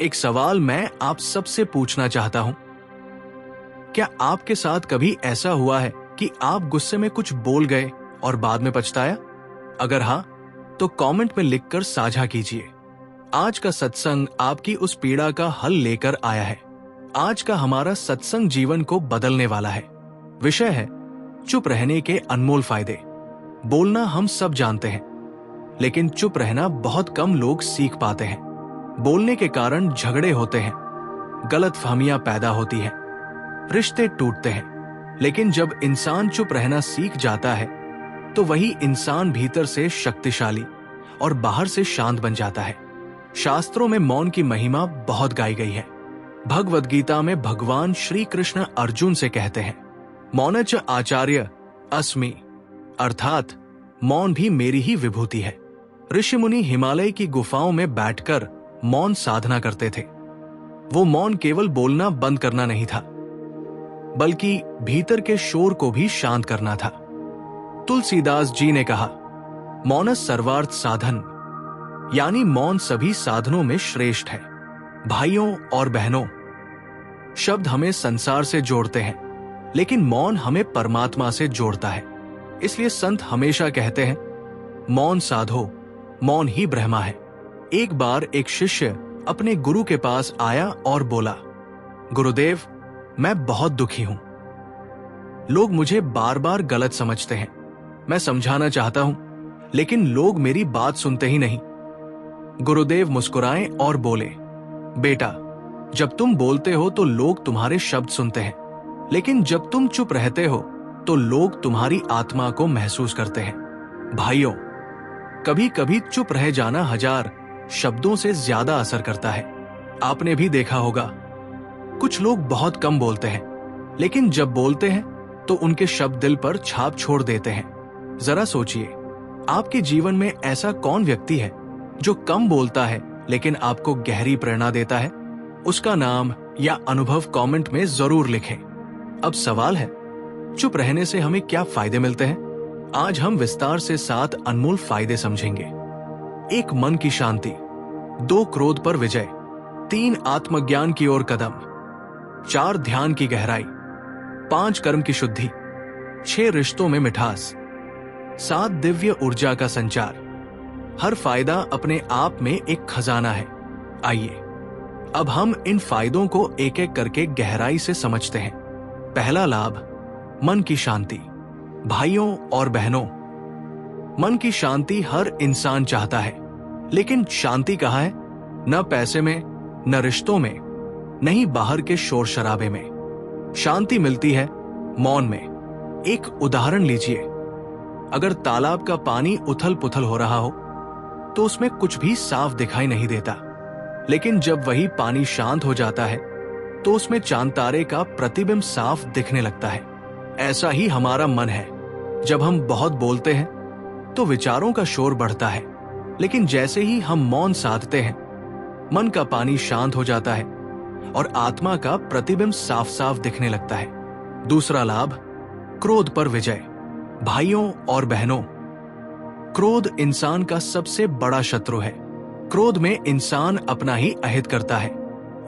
एक सवाल मैं आप सबसे पूछना चाहता हूं। क्या आपके साथ कभी ऐसा हुआ है कि आप गुस्से में कुछ बोल गए और बाद में पछताया? अगर हाँ, तो कमेंट में लिखकर साझा कीजिए। आज का सत्संग आपकी उस पीड़ा का हल लेकर आया है। आज का हमारा सत्संग जीवन को बदलने वाला है। विषय है चुप रहने के अनमोल फायदे। बोलना हम सब जानते हैं, लेकिन चुप रहना बहुत कम लोग सीख पाते हैं। बोलने के कारण झगड़े होते हैं, गलतफहमियां पैदा होती हैं, रिश्ते टूटते हैं। लेकिन जब इंसान चुप रहना सीख जाता है, तो वही इंसान भीतर से शक्तिशाली और बाहर से शांत बन जाता है। शास्त्रों में मौन की महिमा बहुत गाई गई है। भगवद गीता में भगवान श्री कृष्ण अर्जुन से कहते हैं, मौनच आचार्य अस्मि, अर्थात मौन भी मेरी ही विभूति है। ऋषि मुनि हिमालय की गुफाओं में बैठकर मौन साधना करते थे। वो मौन केवल बोलना बंद करना नहीं था, बल्कि भीतर के शोर को भी शांत करना था। तुलसीदास जी ने कहा, मौन सर्वार्थ साधन, यानी मौन सभी साधनों में श्रेष्ठ है। भाइयों और बहनों, शब्द हमें संसार से जोड़ते हैं, लेकिन मौन हमें परमात्मा से जोड़ता है। इसलिए संत हमेशा कहते हैं, मौन साधो, मौन ही ब्रह्मा है। एक बार एक शिष्य अपने गुरु के पास आया और बोला, गुरुदेव, मैं बहुत दुखी हूं। लोग मुझे बार बार गलत समझते हैं। मैं समझाना चाहता हूं, लेकिन लोग मेरी बात सुनते ही नहीं। गुरुदेव मुस्कुराए और बोले, बेटा, जब तुम बोलते हो तो लोग तुम्हारे शब्द सुनते हैं, लेकिन जब तुम चुप रहते हो तो लोग तुम्हारी आत्मा को महसूस करते हैं। भाइयों, कभी कभी चुप रह जाना 1000 शब्दों से ज्यादा असर करता है। आपने भी देखा होगा, कुछ लोग बहुत कम बोलते हैं, लेकिन जब बोलते हैं तो उनके शब्द दिल पर छाप छोड़ देते हैं। जरा सोचिए, आपके जीवन में ऐसा कौन व्यक्ति है जो कम बोलता है लेकिन आपको गहरी प्रेरणा देता है? उसका नाम या अनुभव कमेंट में जरूर लिखें। अब सवाल है, चुप रहने से हमें क्या फायदे मिलते हैं? आज हम विस्तार से 7 अनमोल फायदे समझेंगे। 1 मन की शांति, 2 क्रोध पर विजय, 3 आत्मज्ञान की ओर कदम, 4 ध्यान की गहराई, 5 कर्म की शुद्धि, 6 रिश्तों में मिठास, 7 दिव्य ऊर्जा का संचार। हर फायदा अपने आप में एक खजाना है। आइए अब हम इन फायदों को एक एक करके गहराई से समझते हैं। पहला लाभ, मन की शांति। भाइयों और बहनों, मन की शांति हर इंसान चाहता है, लेकिन शांति कहाँ है? न पैसे में, न रिश्तों में, नहीं बाहर के शोर शराबे में। शांति मिलती है मौन में। एक उदाहरण लीजिए, अगर तालाब का पानी उथल पुथल हो रहा हो तो उसमें कुछ भी साफ दिखाई नहीं देता, लेकिन जब वही पानी शांत हो जाता है तो उसमें चांद तारे का प्रतिबिंब साफ दिखने लगता है। ऐसा ही हमारा मन है। जब हम बहुत बोलते हैं तो विचारों का शोर बढ़ता है, लेकिन जैसे ही हम मौन साधते हैं, मन का पानी शांत हो जाता है और आत्मा का प्रतिबिंब साफ साफ दिखने लगता है। दूसरा लाभ, क्रोध पर विजय। भाइयों और बहनों, क्रोध इंसान का सबसे बड़ा शत्रु है। क्रोध में इंसान अपना ही अहित करता है।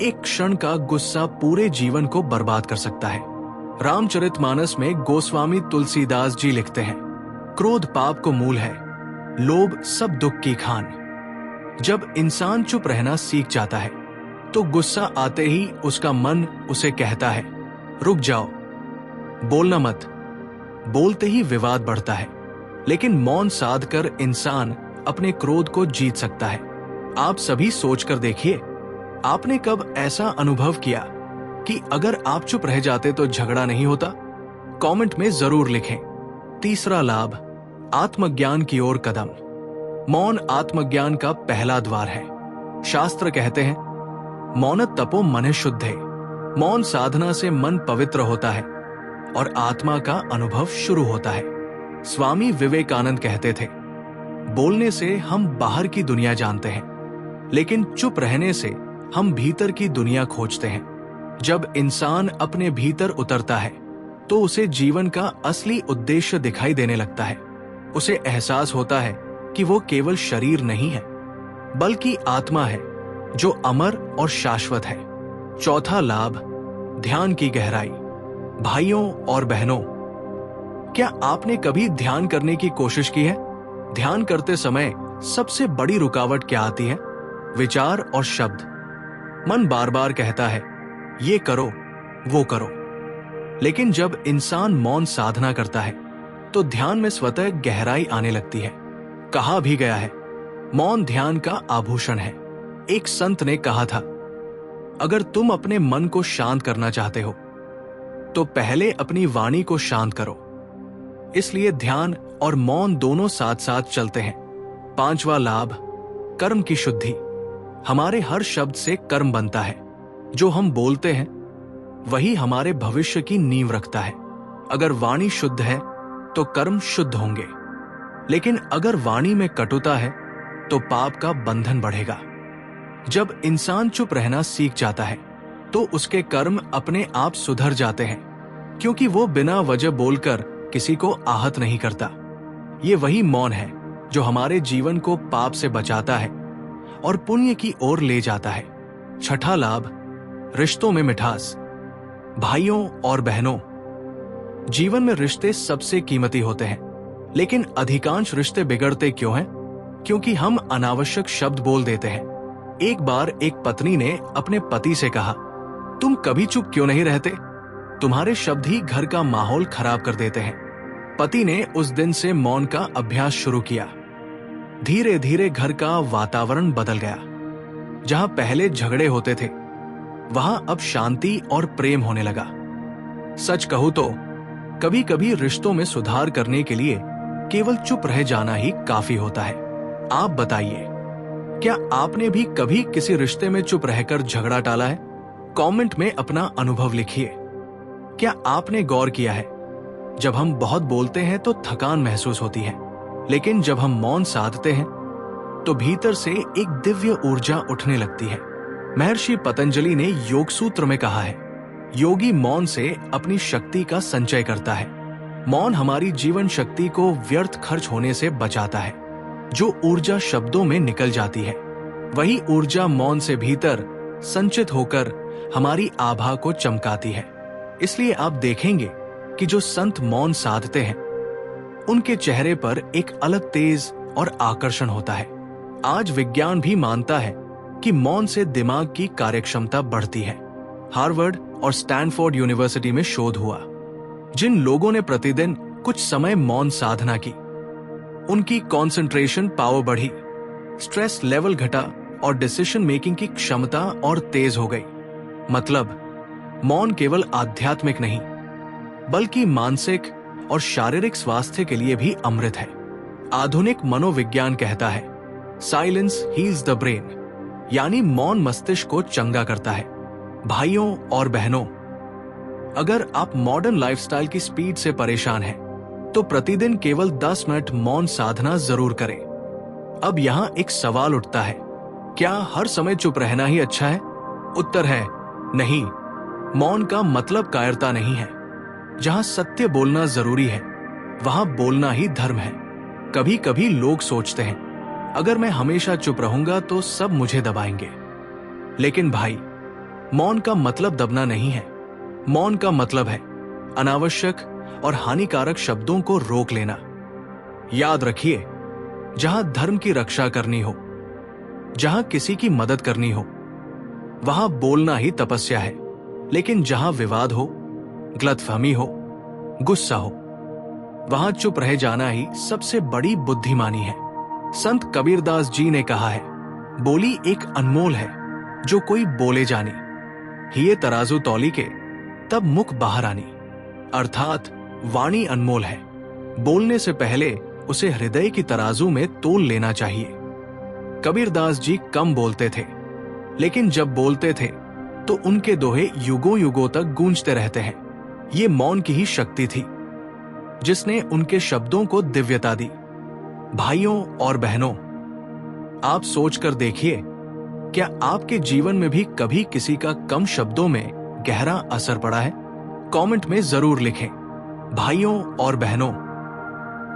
एक क्षण का गुस्सा पूरे जीवन को बर्बाद कर सकता है। रामचरितमानस में गोस्वामी तुलसीदास जी लिखते हैं, क्रोध पाप को मूल है, लोभ सब दुख की खान। जब इंसान चुप रहना सीख जाता है तो गुस्सा आते ही उसका मन उसे कहता है, रुक जाओ, बोलना मत। बोलते ही विवाद बढ़ता है, लेकिन मौन साध कर इंसान अपने क्रोध को जीत सकता है। आप सभी सोचकर देखिए, आपने कब ऐसा अनुभव किया कि अगर आप चुप रह जाते तो झगड़ा नहीं होता? कमेंट में जरूर लिखें। तीसरा लाभ, आत्मज्ञान की ओर कदम। मौन आत्मज्ञान का पहला द्वार है। शास्त्र कहते हैं, मौन तपो मन शुद्धे। मौन साधना से मन पवित्र होता है और आत्मा का अनुभव शुरू होता है। स्वामी विवेकानंद कहते थे, बोलने से हम बाहर की दुनिया जानते हैं, लेकिन चुप रहने से हम भीतर की दुनिया खोजते हैं। जब इंसान अपने भीतर उतरता है तो उसे जीवन का असली उद्देश्य दिखाई देने लगता है। उसे एहसास होता है कि वो केवल शरीर नहीं है, बल्कि आत्मा है, जो अमर और शाश्वत है। चौथा लाभ, ध्यान की गहराई। भाइयों और बहनों, क्या आपने कभी ध्यान करने की कोशिश की है? ध्यान करते समय सबसे बड़ी रुकावट क्या आती है? विचार और शब्द। मन बार बार कहता है, ये करो, वो करो। लेकिन जब इंसान मौन साधना करता है तो ध्यान में स्वतः गहराई आने लगती है। कहा भी गया है, मौन ध्यान का आभूषण है। एक संत ने कहा था, अगर तुम अपने मन को शांत करना चाहते हो तो पहले अपनी वाणी को शांत करो। इसलिए ध्यान और मौन दोनों साथ साथ चलते हैं। पांचवा लाभ, कर्म की शुद्धि। हमारे हर शब्द से कर्म बनता है। जो हम बोलते हैं वही हमारे भविष्य की नींव रखता है। अगर वाणी शुद्ध है तो कर्म शुद्ध होंगे, लेकिन अगर वाणी में कटुता है तो पाप का बंधन बढ़ेगा। जब इंसान चुप रहना सीख जाता है तो उसके कर्म अपने आप सुधर जाते हैं, क्योंकि वो बिना वजह बोलकर किसी को आहत नहीं करता। ये वही मौन है जो हमारे जीवन को पाप से बचाता है और पुण्य की ओर ले जाता है। छठा लाभ, रिश्तों में मिठास। भाइयों और बहनों, जीवन में रिश्ते सबसे कीमती होते हैं, लेकिन अधिकांश रिश्ते बिगड़ते क्यों हैं? क्योंकि हम अनावश्यक शब्द बोल देते हैं। एक बार एक पत्नी ने अपने पति से कहा, तुम कभी चुप क्यों नहीं रहते? तुम्हारे शब्द ही घर का माहौल खराब कर देते हैं। पति ने उस दिन से मौन का अभ्यास शुरू किया। धीरे धीरे घर का वातावरण बदल गया। जहां पहले झगड़े होते थे वहां अब शांति और प्रेम होने लगा। सच कहूं तो कभी कभी रिश्तों में सुधार करने के लिए केवल चुप रह जाना ही काफी होता है। आप बताइए, क्या आपने भी कभी किसी रिश्ते में चुप रहकर झगड़ा टाला है? कमेंट में अपना अनुभव लिखिए। क्या आपने गौर किया है, जब हम बहुत बोलते हैं तो थकान महसूस होती है, लेकिन जब हम मौन साधते हैं तो भीतर से एक दिव्य ऊर्जा उठने लगती है। महर्षि पतंजलि ने योग सूत्र में कहा है, योगी मौन से अपनी शक्ति का संचय करता है। मौन हमारी जीवन शक्ति को व्यर्थ खर्च होने से बचाता है। जो ऊर्जा शब्दों में निकल जाती है, वही ऊर्जा मौन से भीतर संचित होकर हमारी आभा को चमकाती है। इसलिए आप देखेंगे कि जो संत मौन साधते हैं उनके चेहरे पर एक अलग तेज और आकर्षण होता है। आज विज्ञान भी मानता है कि मौन से दिमाग की कार्यक्षमता बढ़ती है। हार्वर्ड और स्टैनफोर्ड यूनिवर्सिटी में शोध हुआ। जिन लोगों ने प्रतिदिन कुछ समय मौन साधना की, उनकी कंसंट्रेशन पावर बढ़ी, स्ट्रेस लेवल घटा और डिसीजन मेकिंग की क्षमता और तेज हो गई। मतलब, मौन केवल आध्यात्मिक नहीं बल्कि मानसिक और शारीरिक स्वास्थ्य के लिए भी अमृत है। आधुनिक मनोविज्ञान कहता है, साइलेंस हील्स द ब्रेन, यानी मौन मस्तिष्क को चंगा करता है। भाइयों और बहनों, अगर आप मॉडर्न लाइफस्टाइल की स्पीड से परेशान हैं, तो प्रतिदिन केवल 10 मिनट मौन साधना जरूर करें। अब यहाँ एक सवाल उठता है, क्या हर समय चुप रहना ही अच्छा है? उत्तर है नहीं। मौन का मतलब कायरता नहीं है। जहां सत्य बोलना जरूरी है, वहां बोलना ही धर्म है। कभी कभी लोग सोचते हैं, अगर मैं हमेशा चुप रहूंगा तो सब मुझे दबाएंगे। लेकिन भाई, मौन का मतलब दबना नहीं है। मौन का मतलब है अनावश्यक और हानिकारक शब्दों को रोक लेना। याद रखिए, जहां धर्म की रक्षा करनी हो, जहां किसी की मदद करनी हो, वहां बोलना ही तपस्या है। लेकिन जहां विवाद हो, गलतफहमी हो, गुस्सा हो, वहां चुप रह जाना ही सबसे बड़ी बुद्धिमानी है। संत कबीरदास जी ने कहा है, बोली एक अनमोल है जो कोई बोले जानी, हिये तराजू तौली के तब मुख बाहर आनी। अर्थात वाणी अनमोल है, बोलने से पहले उसे हृदय की तराजू में तोल लेना चाहिए। कबीरदास जी कम बोलते थे, लेकिन जब बोलते थे तो उनके दोहे युगों युगों तक गूंजते रहते हैं। ये मौन की ही शक्ति थी जिसने उनके शब्दों को दिव्यता दी। भाइयों और बहनों, आप सोचकर देखिए, क्या आपके जीवन में भी कभी किसी का कम शब्दों में गहरा असर पड़ा है? कमेंट में जरूर लिखें। भाइयों और बहनों,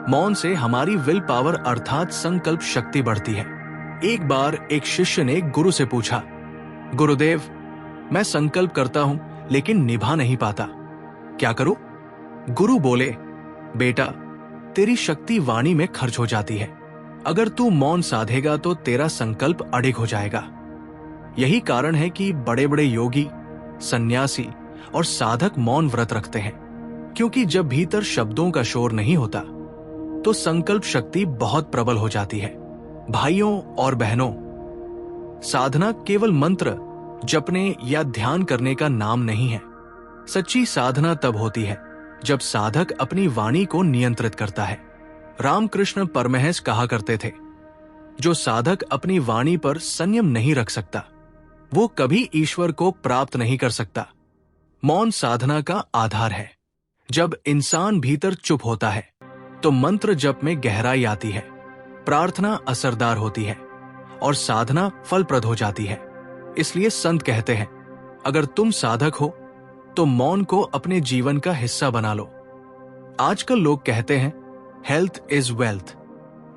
मौन से हमारी विल पावर अर्थात संकल्प शक्ति बढ़ती है। एक बार एक शिष्य ने गुरु से पूछा, गुरुदेव, मैं संकल्प करता हूं लेकिन निभा नहीं पाता, क्या करूं? गुरु बोले, बेटा, तेरी शक्ति वाणी में खर्च हो जाती है। अगर तू मौन साधेगा तो तेरा संकल्प अडिग हो जाएगा। यही कारण है कि बड़े बड़े योगी, सन्यासी और साधक मौन व्रत रखते हैं, क्योंकि जब भीतर शब्दों का शोर नहीं होता तो संकल्प शक्ति बहुत प्रबल हो जाती है। भाइयों और बहनों, साधना केवल मंत्र जपने या ध्यान करने का नाम नहीं है। सच्ची साधना तब होती है जब साधक अपनी वाणी को नियंत्रित करता है। रामकृष्ण परमहंस कहा करते थे, जो साधक अपनी वाणी पर संयम नहीं रख सकता वो कभी ईश्वर को प्राप्त नहीं कर सकता। मौन साधना का आधार है। जब इंसान भीतर चुप होता है तो मंत्र जप में गहराई आती है, प्रार्थना असरदार होती है और साधना फलप्रद हो जाती है। इसलिए संत कहते हैं, अगर तुम साधक हो तो मौन को अपने जीवन का हिस्सा बना लो। आजकल लोग कहते हैं हेल्थ इज वेल्थ,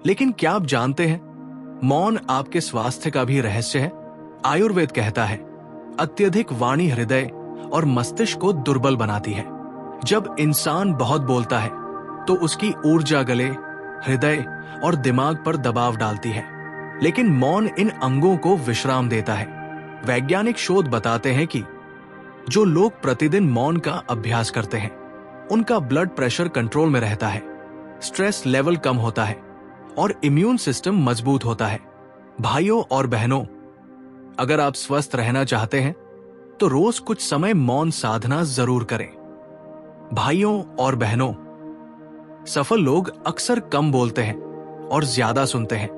लेकिन क्या आप जानते हैं मौन आपके स्वास्थ्य का भी रहस्य है? आयुर्वेद कहता है, अत्यधिक वाणी हृदय और मस्तिष्क को दुर्बल बनाती है। जब इंसान बहुत बोलता है तो उसकी ऊर्जा गले, हृदय और दिमाग पर दबाव डालती है, लेकिन मौन इन अंगों को विश्राम देता है। वैज्ञानिक शोध बताते हैं कि जो लोग प्रतिदिन मौन का अभ्यास करते हैं उनका ब्लड प्रेशर कंट्रोल में रहता है, स्ट्रेस लेवल कम होता है और इम्यून सिस्टम मजबूत होता है। भाइयों और बहनों, अगर आप स्वस्थ रहना चाहते हैं तो रोज कुछ समय मौन साधना जरूर करें। भाइयों और बहनों, सफल लोग अक्सर कम बोलते हैं और ज्यादा सुनते हैं।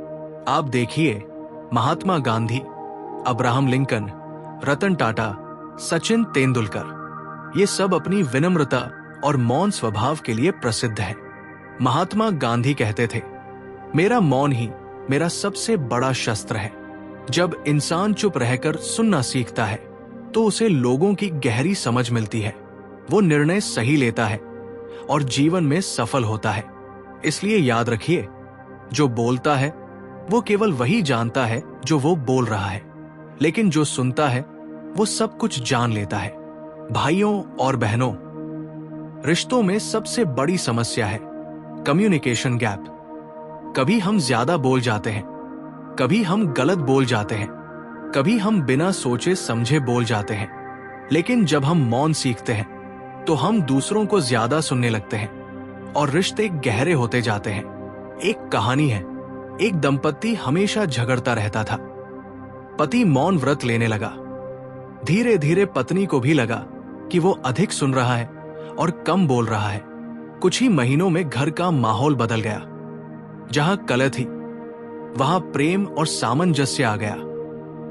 आप देखिए, महात्मा गांधी, अब्राहम लिंकन, रतन टाटा, सचिन तेंदुलकर, ये सब अपनी विनम्रता और मौन स्वभाव के लिए प्रसिद्ध हैं। महात्मा गांधी कहते थे, मेरा मौन ही मेरा सबसे बड़ा शस्त्र है। जब इंसान चुप रहकर सुनना सीखता है तो उसे लोगों की गहरी समझ मिलती है, वो निर्णय सही लेता है और जीवन में सफल होता है। इसलिए याद रखिए, जो बोलता है वो केवल वही जानता है जो वो बोल रहा है, लेकिन जो सुनता है वो सब कुछ जान लेता है। भाइयों और बहनों, रिश्तों में सबसे बड़ी समस्या है कम्युनिकेशन गैप। कभी हम ज्यादा बोल जाते हैं, कभी हम गलत बोल जाते हैं, कभी हम बिना सोचे समझे बोल जाते हैं, लेकिन जब हम मौन सीखते हैं तो हम दूसरों को ज्यादा सुनने लगते हैं और रिश्ते गहरे होते जाते हैं। एक कहानी है, एक दंपति हमेशा झगड़ता रहता था। पति मौन व्रत लेने लगा। धीरे धीरे पत्नी को भी लगा कि वो अधिक सुन रहा है और कम बोल रहा है। कुछ ही महीनों में घर का माहौल बदल गया। जहां कलह थी वहां प्रेम और सामंजस्य आ गया।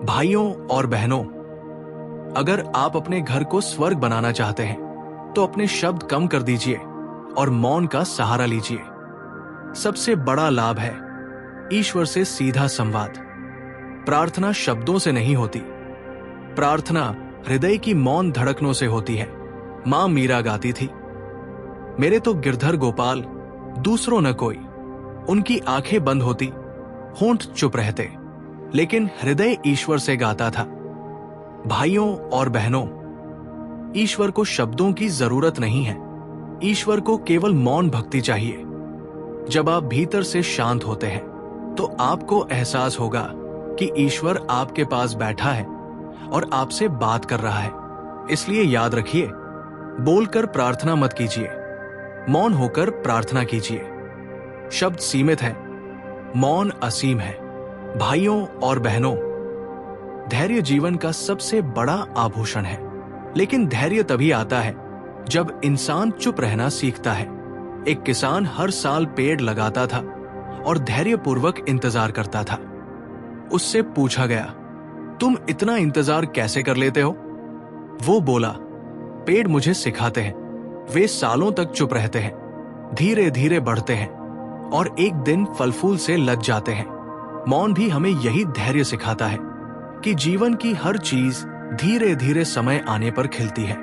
भाइयों और बहनों, अगर आप अपने घर को स्वर्ग बनाना चाहते हैं तो अपने शब्द कम कर दीजिए और मौन का सहारा लीजिए। सबसे बड़ा लाभ है ईश्वर से सीधा संवाद। प्रार्थना शब्दों से नहीं होती, प्रार्थना हृदय की मौन धड़कनों से होती है। मां मीरा गाती थी, मेरे तो गिरधर गोपाल दूसरों न कोई। उनकी आंखें बंद होती, होंठ चुप रहते, लेकिन हृदय ईश्वर से गाता था। भाइयों और बहनों, ईश्वर को शब्दों की जरूरत नहीं है, ईश्वर को केवल मौन भक्ति चाहिए। जब आप भीतर से शांत होते हैं तो आपको एहसास होगा कि ईश्वर आपके पास बैठा है और आपसे बात कर रहा है। इसलिए याद रखिए, बोलकर प्रार्थना मत कीजिए, मौन होकर प्रार्थना कीजिए। शब्द सीमित है, मौन असीम है। भाइयों और बहनों, धैर्य जीवन का सबसे बड़ा आभूषण है, लेकिन धैर्य तभी आता है जब इंसान चुप रहना सीखता है। एक किसान हर साल पेड़ लगाता था और धैर्यपूर्वक इंतजार करता था। उससे पूछा गया, तुम इतना इंतजार कैसे कर लेते हो? वो बोला, पेड़ मुझे सिखाते हैं। वे सालों तक चुप रहते हैं, धीरे धीरे बढ़ते हैं और एक दिन फल फूल से लग जाते हैं। मौन भी हमें यही धैर्य सिखाता है कि जीवन की हर चीज धीरे धीरे समय आने पर खिलती है।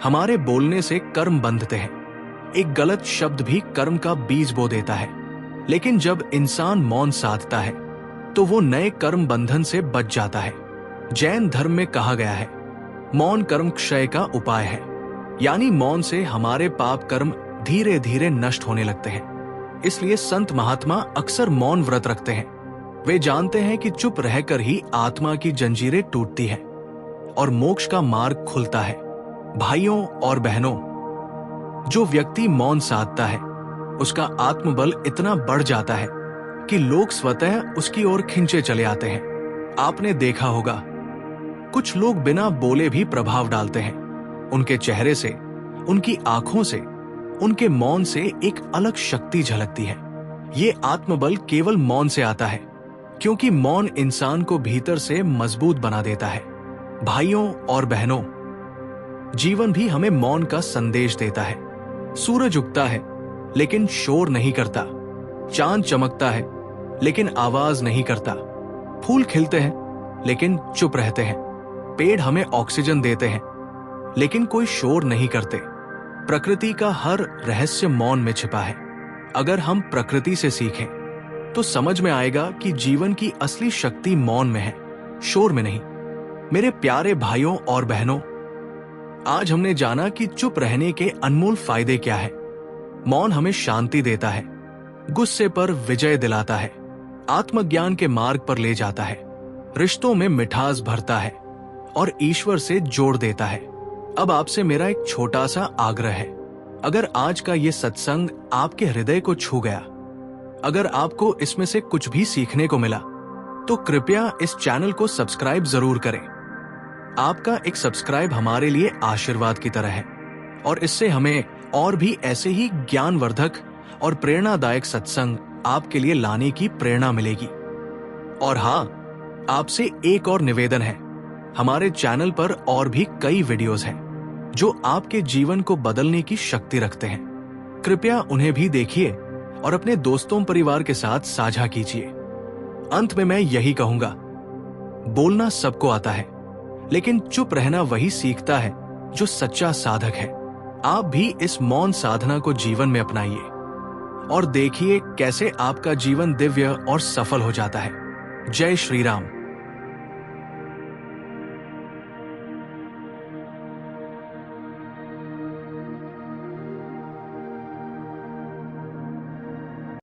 हमारे बोलने से कर्म बंधते हैं, एक गलत शब्द भी कर्म का बीज बो देता है। लेकिन जब इंसान मौन साधता है तो वो नए कर्म बंधन से बच जाता है। जैन धर्म में कहा गया है, मौन कर्म क्षय का उपाय है, यानी मौन से हमारे पाप कर्म धीरे धीरे नष्ट होने लगते हैं। इसलिए संत महात्मा अक्सर मौन व्रत रखते हैं। वे जानते हैं कि चुप रहकर ही आत्मा की जंजीरें टूटती हैं और मोक्ष का मार्ग खुलता है। भाइयों और बहनों, जो व्यक्ति मौन साधता है उसका आत्मबल इतना बढ़ जाता है कि लोग स्वतः उसकी ओर खिंचे चले आते हैं। आपने देखा होगा, कुछ लोग बिना बोले भी प्रभाव डालते हैं। उनके चेहरे से, उनकी आंखों से, उनके मौन से एक अलग शक्ति झलकती है। ये आत्मबल केवल मौन से आता है, क्योंकि मौन इंसान को भीतर से मजबूत बना देता है। भाइयों और बहनों, जीवन भी हमें मौन का संदेश देता है। सूरज उगता है लेकिन शोर नहीं करता, चांद चमकता है लेकिन आवाज नहीं करता, फूल खिलते हैं लेकिन चुप रहते हैं, पेड़ हमें ऑक्सीजन देते हैं लेकिन कोई शोर नहीं करते। प्रकृति का हर रहस्य मौन में छिपा है। अगर हम प्रकृति से सीखें तो समझ में आएगा कि जीवन की असली शक्ति मौन में है, शोर में नहीं। मेरे प्यारे भाइयों और बहनों, आज हमने जाना कि चुप रहने के अनमोल फायदे क्या है। मौन हमें शांति देता है, गुस्से पर विजय दिलाता है, आत्मज्ञान के मार्ग पर ले जाता है, रिश्तों में मिठास भरता है और ईश्वर से जोड़ देता है। अब आपसे मेरा एक छोटा सा आग्रह है। अगर आज का ये सत्संग आपके हृदय को छू गया, अगर आपको इसमें से कुछ भी सीखने को मिला, तो कृपया इस चैनल को सब्सक्राइब जरूर करें। आपका एक सब्सक्राइब हमारे लिए आशीर्वाद की तरह है और इससे हमें और भी ऐसे ही ज्ञानवर्धक और प्रेरणादायक सत्संग आपके लिए लाने की प्रेरणा मिलेगी। और हाँ, आपसे एक और निवेदन है, हमारे चैनल पर और भी कई वीडियोस हैं जो आपके जीवन को बदलने की शक्ति रखते हैं। कृपया उन्हें भी देखिए और अपने दोस्तों परिवार के साथ साझा कीजिए। अंत में मैं यही कहूंगा, बोलना सबको आता है, लेकिन चुप रहना वही सीखता है जो सच्चा साधक है। आप भी इस मौन साधना को जीवन में अपनाइए और देखिए कैसे आपका जीवन दिव्य और सफल हो जाता है। जय श्री राम।